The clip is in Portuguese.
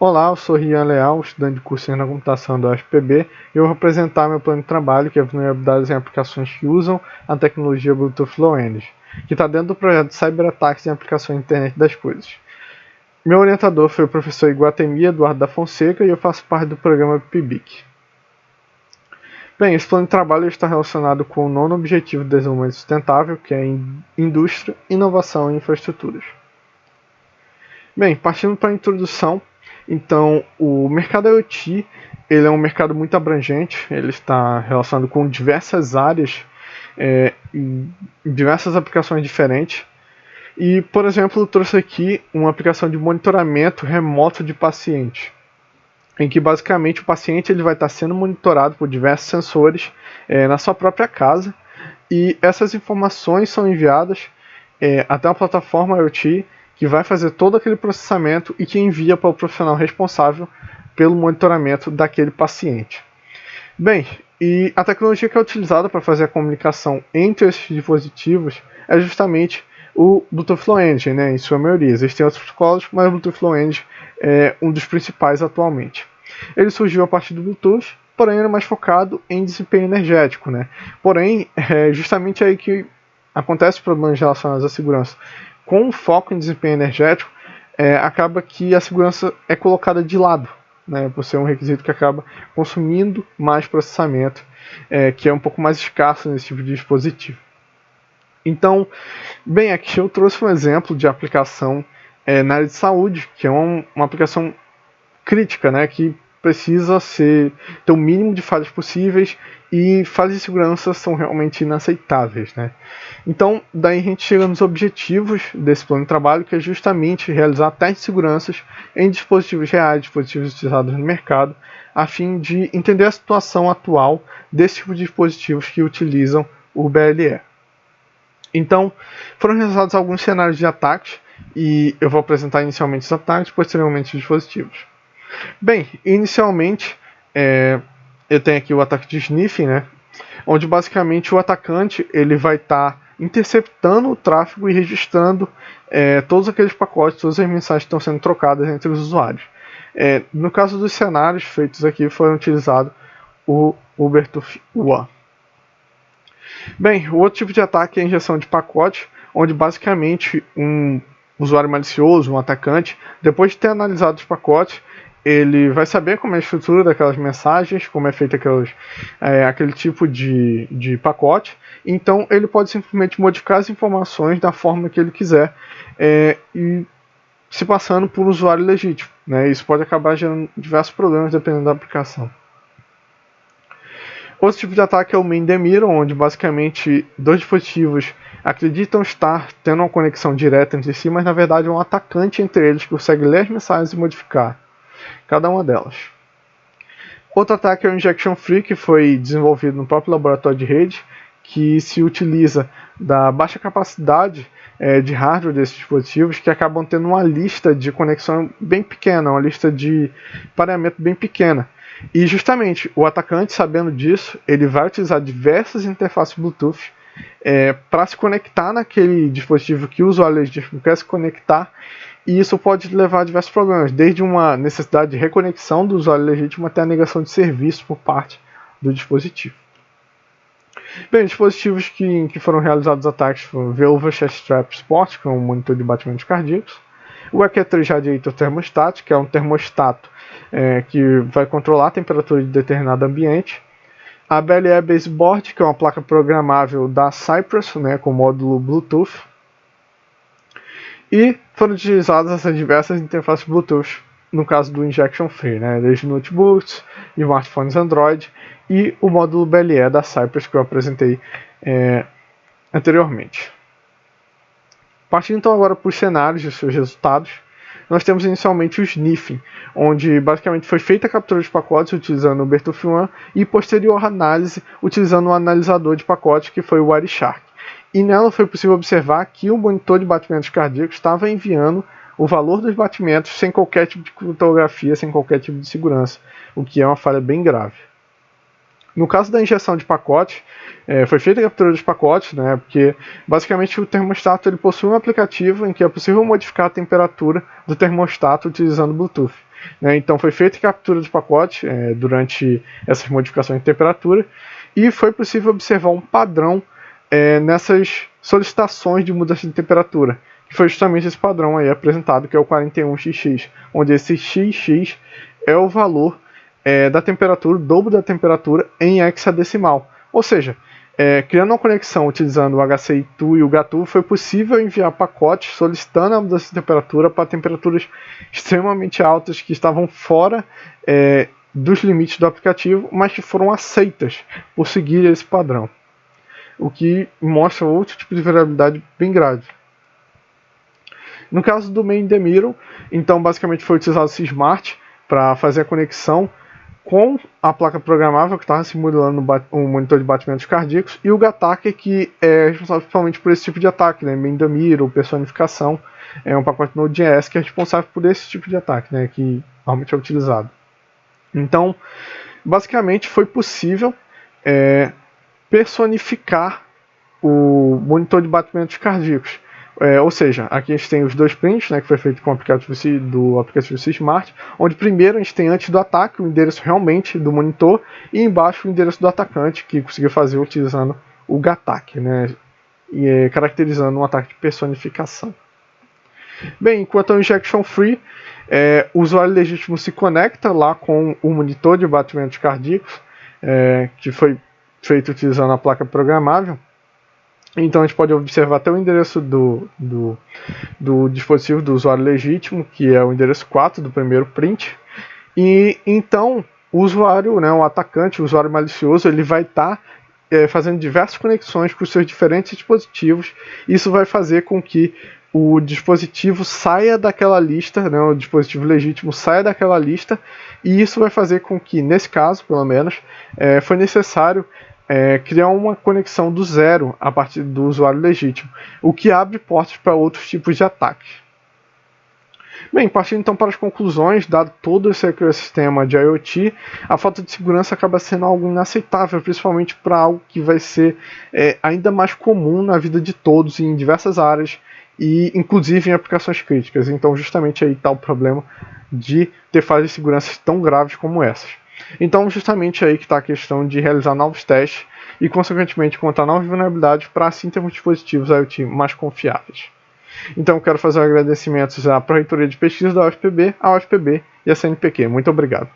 Olá, eu sou Rian Leal, estudante de curso em computação da UFPB, e eu vou apresentar meu plano de trabalho, que é vulnerabilidades em aplicações que usam a tecnologia Bluetooth Low Energy, que está dentro do projeto de Cyberataques em aplicações de internet das coisas. Meu orientador foi o professor Iguatemi Eduardo da Fonseca e eu faço parte do programa PIBIC. Bem, esse plano de trabalho está relacionado com o nono objetivo de desenvolvimento sustentável, que é indústria, inovação e infraestruturas. Bem, partindo para a introdução, então o mercado IoT ele é um mercado muito abrangente, ele está relacionado com diversas áreas e diversas aplicações diferentes. E, por exemplo, eu trouxe aqui uma aplicação de monitoramento remoto de pacientes, em que basicamente o paciente ele vai estar sendo monitorado por diversos sensores na sua própria casa, e essas informações são enviadas até uma plataforma IoT que vai fazer todo aquele processamento e que envia para o profissional responsável pelo monitoramento daquele paciente. Bem, e a tecnologia que é utilizada para fazer a comunicação entre esses dispositivos é justamente o Bluetooth Low Energy, em sua maioria. Existem outros protocolos, mas o Bluetooth Low Energy é um dos principais atualmente. Ele surgiu a partir do Bluetooth, porém era mais focado em desempenho energético. Porém, é justamente aí que acontece problemas relacionados à segurança. Com o foco em desempenho energético, acaba que a segurança é colocada de lado, por ser um requisito que acaba consumindo mais processamento, que é um pouco mais escasso nesse tipo de dispositivo. Então, bem, aqui eu trouxe um exemplo de aplicação na área de saúde, que é uma aplicação crítica, que precisa ter o mínimo de falhas possíveis, e falhas de segurança são realmente inaceitáveis. Então, daí a gente chega nos objetivos desse plano de trabalho, que é justamente realizar testes de seguranças em dispositivos reais, dispositivos utilizados no mercado, a fim de entender a situação atual desse tipo de dispositivos que utilizam o BLE. Então, foram realizados alguns cenários de ataques, e eu vou apresentar inicialmente os ataques, posteriormente os dispositivos. Bem, inicialmente, eu tenho aqui o ataque de sniffing, onde basicamente o atacante ele vai estar interceptando o tráfego e registrando todos aqueles pacotes, todas as mensagens que estão sendo trocadas entre os usuários. No caso dos cenários feitos aqui, foram utilizados o Bluetooth UA. Bem, o outro tipo de ataque é a injeção de pacote, onde basicamente um usuário malicioso, um atacante, depois de ter analisado os pacotes, ele vai saber como é a estrutura daquelas mensagens, como é feito aquele tipo de pacote. Então ele pode simplesmente modificar as informações da forma que ele quiser, e se passando por um usuário legítimo. Isso pode acabar gerando diversos problemas dependendo da aplicação. Outro tipo de ataque é o main the mirror, onde basicamente dois dispositivos acreditam estar tendo uma conexão direta entre si, mas na verdade é um atacante entre eles que consegue ler as mensagens e modificar cada uma delas. Outro ataque é o Injection Free, que foi desenvolvido no próprio laboratório de rede, que se utiliza da baixa capacidade de hardware desses dispositivos, que acabam tendo uma lista de conexão bem pequena, uma lista de pareamento bem pequena. E justamente o atacante, sabendo disso, ele vai utilizar diversas interfaces Bluetooth para se conectar naquele dispositivo que o usuário legítimo quer se conectar, e isso pode levar a diversos problemas, desde uma necessidade de reconexão do usuário legítimo até a negação de serviço por parte do dispositivo. Bem, dispositivos que foram realizados ataques foram o Veova Chest Strap Sport, que é um monitor de batimentos cardíacos, o EQ3 Radiator Thermostat, que é um termostato que vai controlar a temperatura de determinado ambiente, a BLE Baseboard, que é uma placa programável da Cypress, com módulo Bluetooth, e foram utilizadas essas diversas interfaces Bluetooth no caso do Injection Free, desde notebooks, smartphones Android e o módulo BLE da Cypress que eu apresentei anteriormente. Partindo então agora para os cenários e seus resultados, nós temos inicialmente o sniffing, onde basicamente foi feita a captura de pacotes utilizando o Bluetooth One e posterior análise utilizando um analisador de pacotes que foi o Wireshark. E nela foi possível observar que o monitor de batimentos cardíacos estava enviando o valor dos batimentos sem qualquer tipo de criptografia, sem qualquer tipo de segurança, o que é uma falha bem grave. No caso da injeção de pacotes, foi feita a captura dos pacotes, porque basicamente o termostato ele possui um aplicativo em que é possível modificar a temperatura do termostato utilizando Bluetooth. né? Então foi feita a captura de pacote durante essas modificações de temperatura e foi possível observar um padrão nessas solicitações de mudança de temperatura, que foi justamente esse padrão aí apresentado, que é o 41xx, onde esse xx é o valor da temperatura, o dobro da temperatura em hexadecimal. Ou seja, criando uma conexão utilizando o HCI-TU e o GATU, foi possível enviar pacotes solicitando a mudança de temperatura para temperaturas extremamente altas que estavam fora dos limites do aplicativo, mas que foram aceitas por seguir esse padrão, o que mostra outro tipo de variabilidade bem grave. No caso do main the middle, então basicamente foi utilizado o Sysmart para fazer a conexão com a placa programável que estava simulando um monitor de batimentos cardíacos, e o GATAC, que é responsável principalmente por esse tipo de ataque, né? Main the middle, personificação, é um pacote Node.js que é responsável por esse tipo de ataque, né? Que normalmente é utilizado. Então, basicamente foi possível personificar o monitor de batimentos cardíacos. Ou seja, aqui a gente tem os dois prints, né, que foi feito com o aplicativo Sysmart, onde primeiro a gente tem antes do ataque o endereço realmente do monitor e embaixo o endereço do atacante, que conseguiu fazer utilizando o GATAC, né, e caracterizando um ataque de personificação. Bem, enquanto é o injection free, o usuário legítimo se conecta lá com o monitor de batimentos cardíacos, que foi feito utilizando a placa programável. Então a gente pode observar até o endereço do dispositivo do usuário legítimo, que é o endereço 4 do primeiro print. E então o usuário, né, o atacante, o usuário malicioso, ele vai estar fazendo diversas conexões com os seus diferentes dispositivos. Isso vai fazer com que o dispositivo saia daquela lista, né, o dispositivo legítimo saia daquela lista, e isso vai fazer com que, nesse caso, pelo menos, foi necessário criar uma conexão do zero a partir do usuário legítimo, o que abre portas para outros tipos de ataques. Bem, partindo então para as conclusões, dado todo esse ecossistema de IoT, a falta de segurança acaba sendo algo inaceitável, principalmente para algo que vai ser ainda mais comum na vida de todos em diversas áreas, e inclusive em aplicações críticas. Então justamente aí está o problema de ter falhas de segurança tão graves como essas. Então justamente aí que está a questão de realizar novos testes e consequentemente encontrar novas vulnerabilidades para assim termos dispositivos IoT mais confiáveis. Então quero fazer agradecimentos à Pró-Reitoria de Pesquisa da UFPB, à UFPB e à CNPq. Muito obrigado.